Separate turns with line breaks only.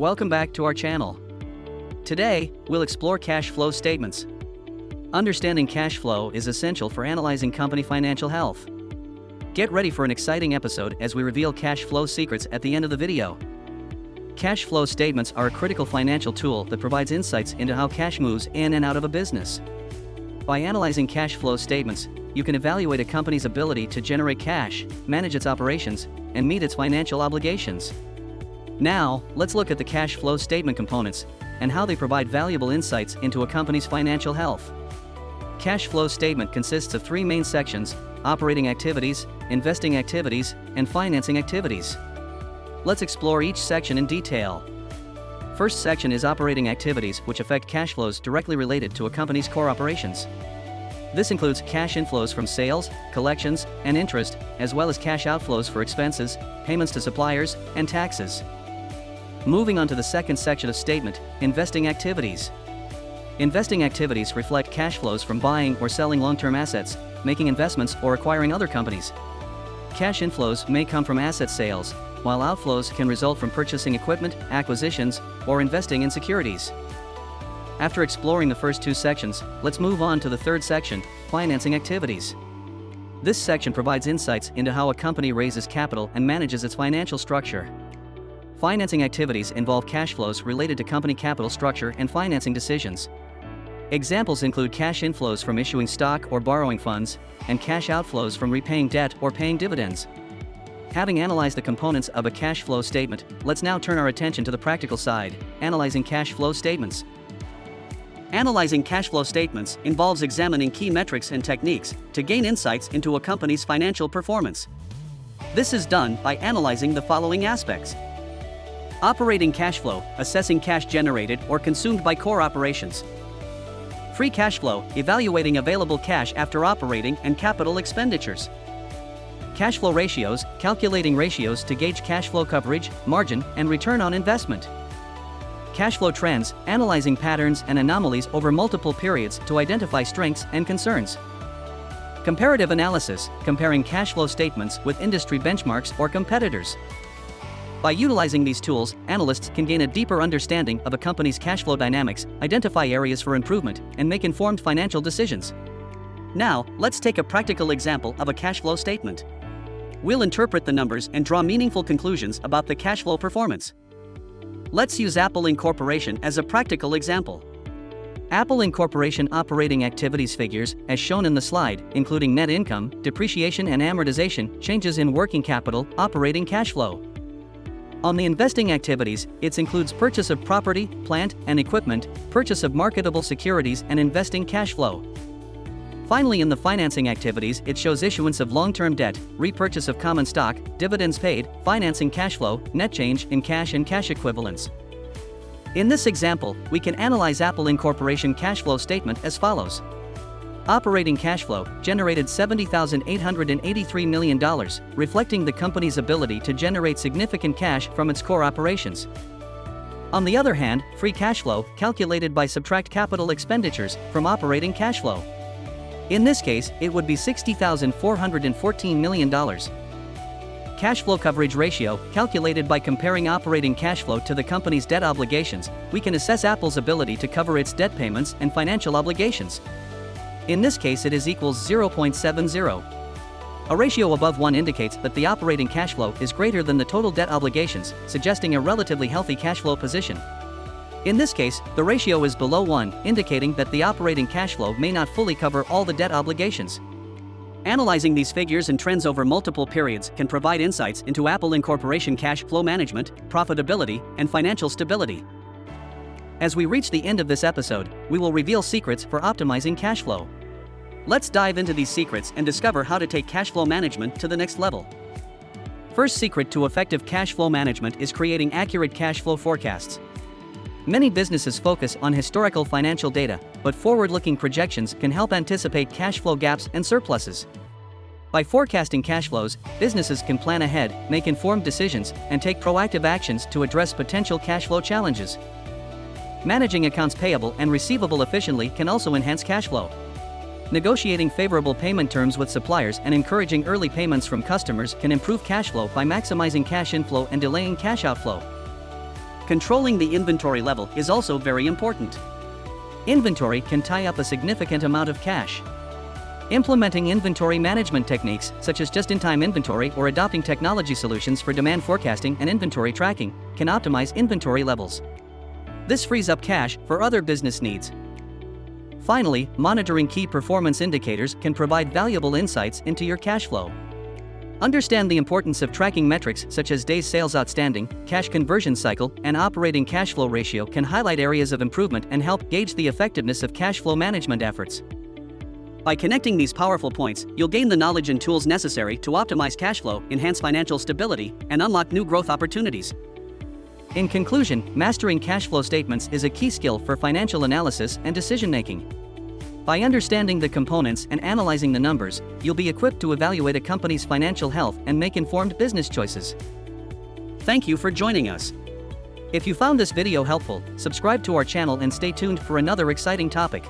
Welcome back to our channel. Today, we'll explore cash flow statements. Understanding cash flow is essential for analyzing company financial health. Get ready for an exciting episode as we reveal cash flow secrets at the end of the video. Cash flow statements are a critical financial tool that provides insights into how cash moves in and out of a business. By analyzing cash flow statements, you can evaluate a company's ability to generate cash, manage its operations, and meet its financial obligations. Now, let's look at the cash flow statement components and how they provide valuable insights into a company's financial health. Cash flow statement consists of three main sections: operating activities, investing activities, and financing activities. Let's explore each section in detail. First section is operating activities, which affect cash flows directly related to a company's core operations. This includes cash inflows from sales, collections, and interest, as well as cash outflows for expenses, payments to suppliers, and taxes. Moving on to the second section of statement, investing activities. Investing activities reflect cash flows from buying or selling long-term assets, making investments, or acquiring other companies. Cash inflows may come from asset sales, while outflows can result from purchasing equipment, acquisitions, or investing in securities. After exploring the first two sections, let's move on to the third section, financing activities. This section provides insights into how a company raises capital and manages its financial structure. Financing activities involve cash flows related to company capital structure and financing decisions. Examples include cash inflows from issuing stock or borrowing funds, and cash outflows from repaying debt or paying dividends. Having analyzed the components of a cash flow statement, let's now turn our attention to the practical side, analyzing cash flow statements. Analyzing cash flow statements involves examining key metrics and techniques to gain insights into a company's financial performance. This is done by analyzing the following aspects: operating cash flow, assessing cash generated or consumed by core operations; free cash flow, evaluating available cash after operating and capital expenditures; cash flow ratios, calculating ratios to gauge cash flow coverage, margin, and return on investment; cash flow trends, analyzing patterns and anomalies over multiple periods to identify strengths and concerns; comparative analysis, comparing cash flow statements with industry benchmarks or competitors. By utilizing these tools, analysts can gain a deeper understanding of a company's cash flow dynamics, identify areas for improvement, and make informed financial decisions. Now, let's take a practical example of a cash flow statement. We'll interpret the numbers and draw meaningful conclusions about the cash flow performance. Let's use Apple Incorporation as a practical example. Apple Incorporation operating activities figures, as shown in the slide, including net income, depreciation and amortization, changes in working capital, operating cash flow. On the investing activities, it includes purchase of property, plant, and equipment, purchase of marketable securities, and investing cash flow. Finally, in the financing activities, it shows issuance of long-term debt, repurchase of common stock, dividends paid, financing cash flow, net change in cash and cash equivalents. In this example, we can analyze Apple Incorporation cash flow statement as follows. Operating cash flow generated $70,883 million, reflecting the company's ability to generate significant cash from its core operations. On the other hand, free cash flow, calculated by subtract capital expenditures from operating cash flow. In this case, it would be $60,414 million. Cash flow coverage ratio, calculated by comparing operating cash flow to the company's debt obligations, we can assess Apple's ability to cover its debt payments and financial obligations. In this case, it is equals 0.70. A ratio above 1 indicates that the operating cash flow is greater than the total debt obligations, suggesting a relatively healthy cash flow position. In this case, the ratio is below 1, indicating that the operating cash flow may not fully cover all the debt obligations. Analyzing these figures and trends over multiple periods can provide insights into Apple Incorporation cash flow management, profitability, and financial stability. As we reach the end of this episode, we will reveal secrets for optimizing cash flow. Let's dive into these secrets and discover how to take cash flow management to the next level. First secret to effective cash flow management is creating accurate cash flow forecasts. Many businesses focus on historical financial data, but forward-looking projections can help anticipate cash flow gaps and surpluses. By forecasting cash flows, businesses can plan ahead, make informed decisions, and take proactive actions to address potential cash flow challenges. Managing accounts payable and receivable efficiently can also enhance cash flow. Negotiating favorable payment terms with suppliers and encouraging early payments from customers can improve cash flow by maximizing cash inflow and delaying cash outflow. Controlling the inventory level is also very important. Inventory can tie up a significant amount of cash. Implementing inventory management techniques, such as just-in-time inventory or adopting technology solutions for demand forecasting and inventory tracking, can optimize inventory levels. This frees up cash for other business needs. Finally, monitoring key performance indicators can provide valuable insights into your cash flow. Understand the importance of tracking metrics such as days sales outstanding, cash conversion cycle, and operating cash flow ratio can highlight areas of improvement and help gauge the effectiveness of cash flow management efforts. By connecting these powerful points, you'll gain the knowledge and tools necessary to optimize cash flow, enhance financial stability, and unlock new growth opportunities. In conclusion, mastering cash flow statements is a key skill for financial analysis and decision-making. By understanding the components and analyzing the numbers, you'll be equipped to evaluate a company's financial health and make informed business choices. Thank you for joining us. If you found this video helpful, subscribe to our channel and stay tuned for another exciting topic.